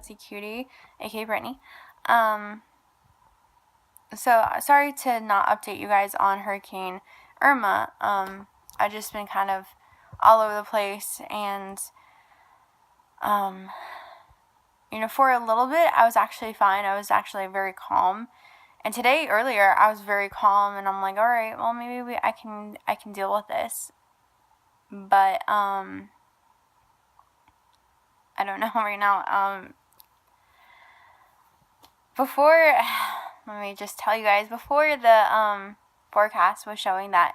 Itsy Cutie, aka Brittany. So sorry to not update you guys on Hurricane Irma. I've just been kind of all over the place, and for a little bit I was actually fine. I was actually very calm. And today earlier I was very calm, and I'm like, all right, well maybe I can deal with this. But I don't know right now. Before, let me just tell you guys, before the forecast was showing that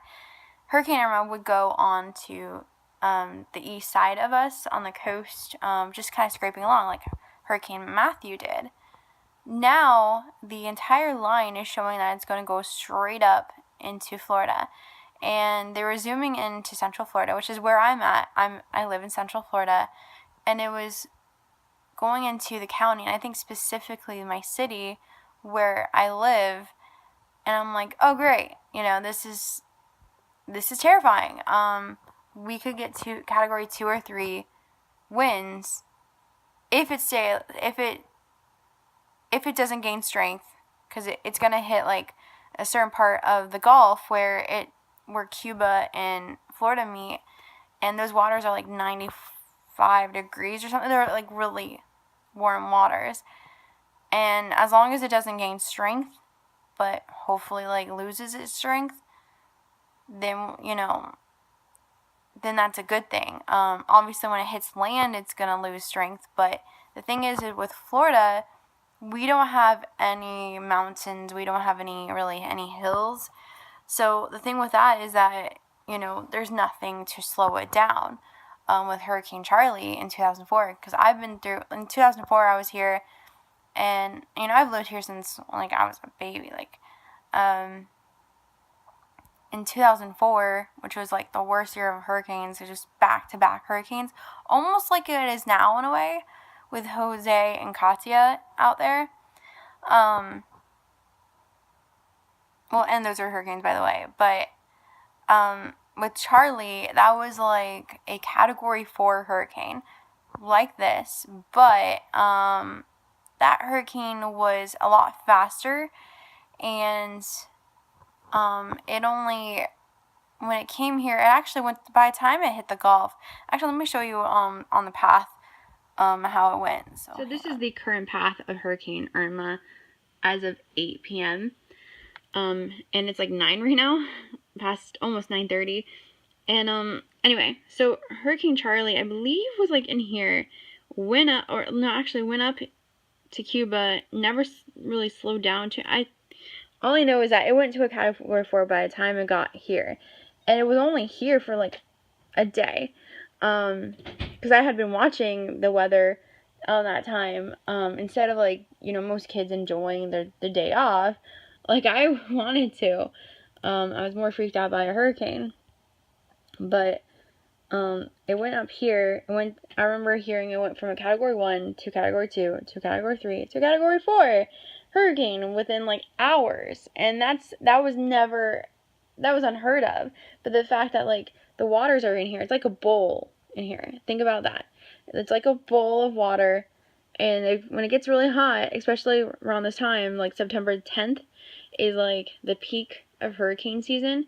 Hurricane Irma would go on to the east side of us on the coast, just kind of scraping along like Hurricane Matthew did. Now the entire line is showing that it's going to go straight up into Florida, and they were zooming into Central Florida, which is where I'm at. I live in Central Florida, and it was going into the county, and I think specifically my city where I live, and I'm like, oh great, this is terrifying. We could get to category 2 or 3 winds if it doesn't gain strength, because it's gonna hit like a certain part of the Gulf where Cuba and Florida meet, and those waters are like 95 degrees or something. They're like really warm waters, and as long as it doesn't gain strength, but hopefully like loses its strength, then then that's a good thing. Obviously when it hits land it's gonna lose strength, but the thing is with Florida, we don't have any mountains, we don't have any hills. So the thing with that is that, there's nothing to slow it down. With Hurricane Charlie in 2004, because I've been through, in 2004 I was here, and, I've lived here since, like, I was a baby, like, in 2004, which was, like, the worst year of hurricanes, so just back-to-back hurricanes, almost like it is now in a way, with Jose and Katia out there. Well, and those are hurricanes, by the way, but, with Charlie, that was like a category 4 hurricane like this, but that hurricane was a lot faster, and it only, when it came here, it actually went, by the time it hit the Gulf, actually let me show you on the path how it went. So this is the current path of Hurricane Irma as of 8 p.m. And it's like 9 right now, past almost 9:30. And anyway, so Hurricane Charlie, I believe, was like in here, went up to Cuba, never really slowed down to, all I know is that it went to a category 4 by the time it got here, and it was only here for like a day, because I had been watching the weather all that time, instead of like, most kids enjoying their day off, like I wanted to. I was more freaked out by a hurricane. But it went up here. I remember hearing it went from a category 1 to category 2 to category 3 to category 4 hurricane within like hours. And that was unheard of. But the fact that like the waters are in here, it's like a bowl in here. Think about that. It's like a bowl of water, and when it gets really hot, especially around this time, like September 10th is like the peak of hurricane season.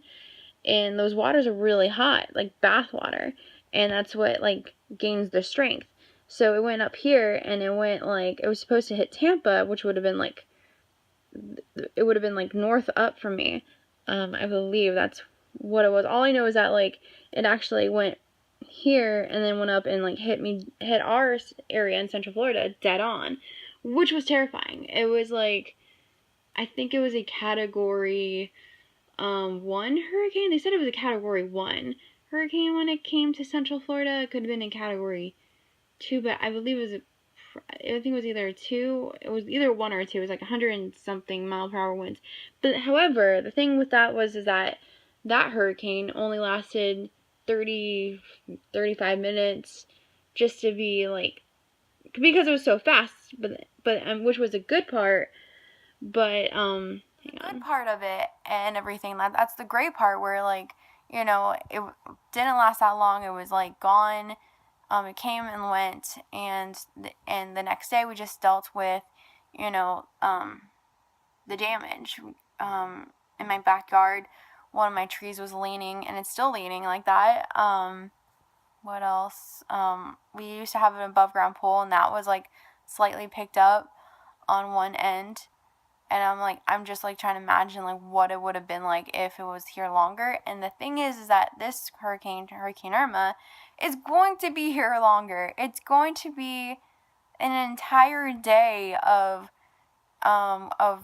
And those waters are really hot, like bath water, and that's what like gains the strength. So it went up here, and it was supposed to hit Tampa, which would have been like north up from me. I believe that's what it was. All I know is that like it actually went here and then went up and like hit our area in Central Florida dead on, which was terrifying. It was like, I think it was a category 1 hurricane. They said it was a category 1 hurricane when it came to Central Florida. It could have been a category 2, but I believe I think it was either 2. It was either 1 or 2. It was like 100 and something mile per hour winds. But however, the thing with that is that hurricane only lasted 35 minutes, just to be like, because it was so fast, but which was a good part. But the good part of it and everything, that's the great part, where like, it didn't last that long. It was like gone It came and went, and the next day we just dealt with, you know, the damage. In my backyard, one of my trees was leaning, and it's still leaning like that. What else? We used to have an above ground pool, and that was like slightly picked up on one end. And I'm just like trying to imagine like what it would have been like if it was here longer. And the thing is that this Hurricane Irma, is going to be here longer. It's going to be an entire day of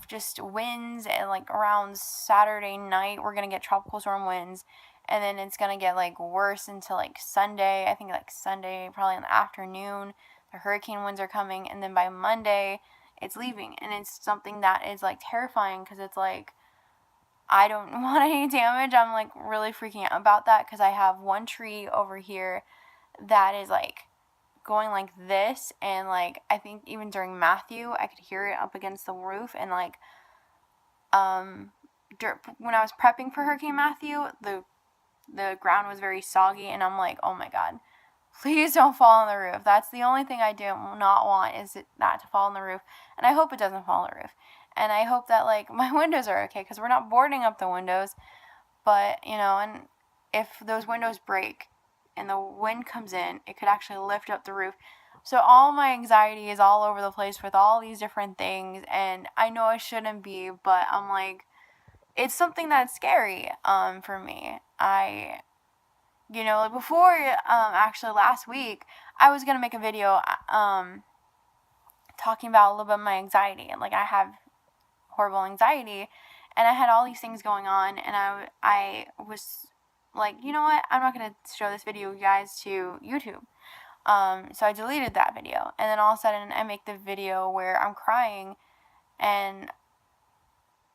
just winds, and like around Saturday night we're gonna get tropical storm winds, and then it's gonna get like worse until like Sunday. I think like Sunday, probably in the afternoon, the hurricane winds are coming, and then by Monday it's leaving, and it's something that is like terrifying because it's like I don't want any damage. I'm like really freaking out about that because I have one tree over here that is like going like this, and like I think even during Matthew I could hear it up against the roof, and like when I was prepping for Hurricane Matthew, the ground was very soggy, and I'm like, oh my god, please don't fall on the roof. That's the only thing I do not want, is that to fall on the roof, and I hope it doesn't fall on the roof, and I hope that like my windows are okay because we're not boarding up the windows, but and if those windows break and the wind comes in, it could actually lift up the roof. So all my anxiety is all over the place with all these different things, and I know I shouldn't be, but I'm like, it's something that's scary for me. Like before, actually last week, I was gonna make a video talking about a little bit of my anxiety, and like I have horrible anxiety, and I had all these things going on, and I was like, you know what, I'm not going to show this video, guys, to YouTube. So I deleted that video, and then all of a sudden I make the video where I'm crying, and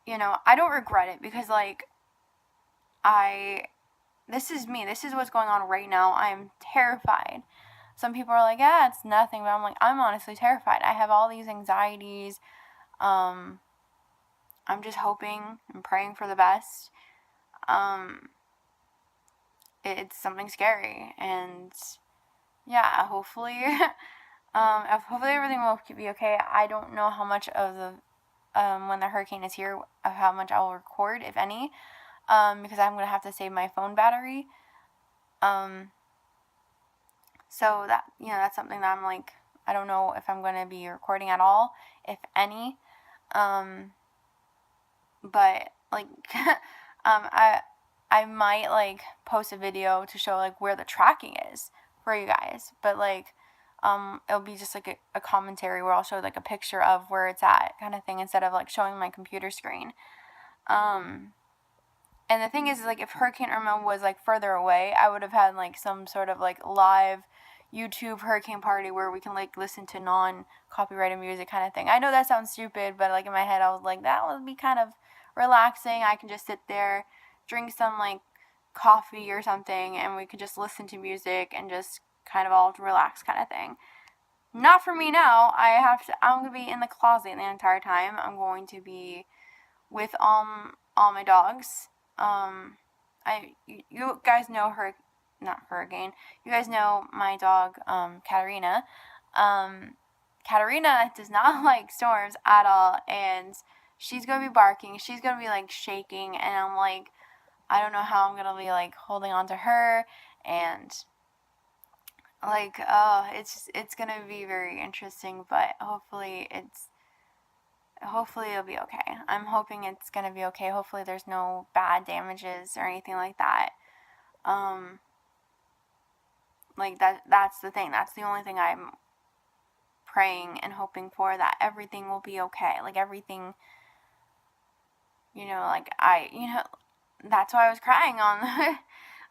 I don't regret it, because like this is me, this is what's going on right now. I'm terrified. Some people are like, yeah, it's nothing, but I'm like, I'm honestly terrified. I have all these anxieties. I'm just hoping and praying for the best. It's something scary, and yeah, hopefully, hopefully everything will be okay. I don't know how much of the when the hurricane is here, of how much I will record, if any, because I'm gonna have to save my phone battery. So that that's something that I'm like, I don't know if I'm gonna be recording at all, if any. But like, I might like post a video to show like where the tracking is for you guys, but like it'll be just like a commentary where I'll show like a picture of where it's at, kind of thing, instead of like showing my computer screen. And the thing is, like, if Hurricane Irma was like further away, I would have had like some sort of like live YouTube hurricane party where we can like listen to non-copyrighted music, kind of thing. I know that sounds stupid, but like in my head I was like, that would be kind of relaxing. I can just sit there, drink some like coffee or something, and we could just listen to music and just kind of all relax, kind of thing. Not for me now. I'm gonna be in the closet the entire time. I'm going to be with all my dogs. You guys know her, not Hurricane. You guys know my dog, Katarina. Katarina does not like storms at all, and she's gonna be barking. She's gonna be like shaking, and I'm like, I don't know how I'm gonna be like holding on to her, and like, it's gonna be very interesting, but hopefully it'll be okay. I'm hoping it's gonna be okay. Hopefully there's no bad damages or anything like that. Like that's the thing. That's the only thing I'm praying and hoping for, that everything will be okay. Like everything, like that's why I was crying on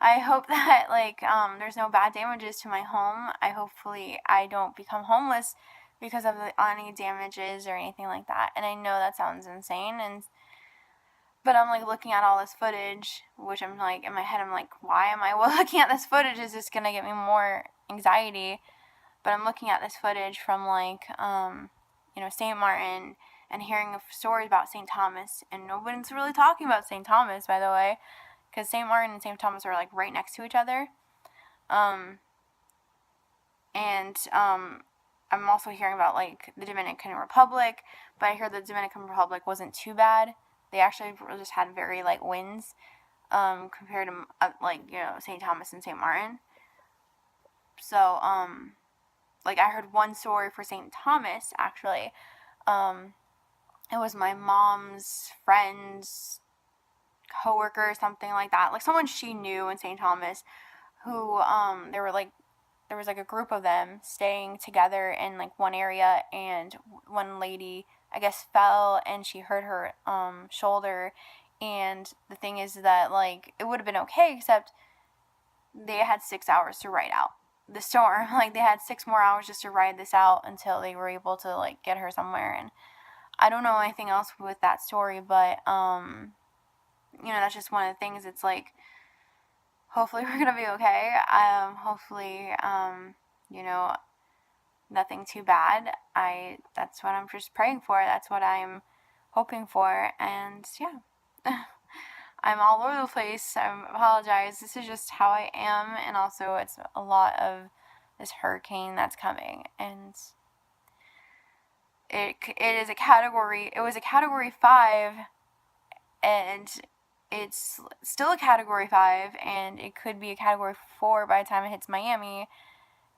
I hope that like there's no bad damages to my home. Hopefully I don't become homeless because of any damages or anything like that. And I know that sounds insane, but I'm like looking at all this footage, which I'm like, in my head I'm like, why am I looking at this footage? Is this gonna get me more anxiety? But I'm looking at this footage from like St. Martin, and hearing stories about St. Thomas, and nobody's really talking about St. Thomas, by the way, because St. Martin and St. Thomas are like right next to each other. And I'm also hearing about like the Dominican Republic, but I heard the Dominican Republic wasn't too bad. They actually just had very light winds compared to like St. Thomas and St. Martin. So like I heard one story for St. Thomas actually. It was my mom's friend's coworker or something like that, like someone she knew in St. Thomas, who they were like there was like a group of them staying together in like one area, and one lady I guess fell and she hurt her shoulder. And the thing is that like it would have been okay, except they had 6 hours to ride out the storm. Like they had 6 more hours just to ride this out until they were able to like get her somewhere. And I don't know anything else with that story, but that's just one of the things. It's like hopefully we're gonna be okay. Hopefully, nothing too bad. That's what I'm just praying for. That's what I'm hoping for. And yeah, I'm all over the place. I apologize. This is just how I am, and also it's a lot of this hurricane that's coming, and it is a category. It was a category 5, and it's still a category 5, and it could be a category 4 by the time it hits Miami,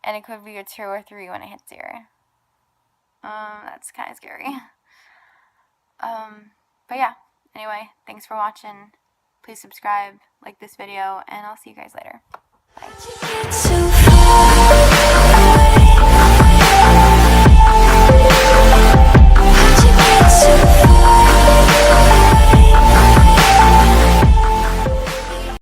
and it could be a 2 or 3 when it hits here. That's kind of scary. But yeah, anyway, thanks for watching. Please subscribe, like this video, and I'll see you guys later. Bye.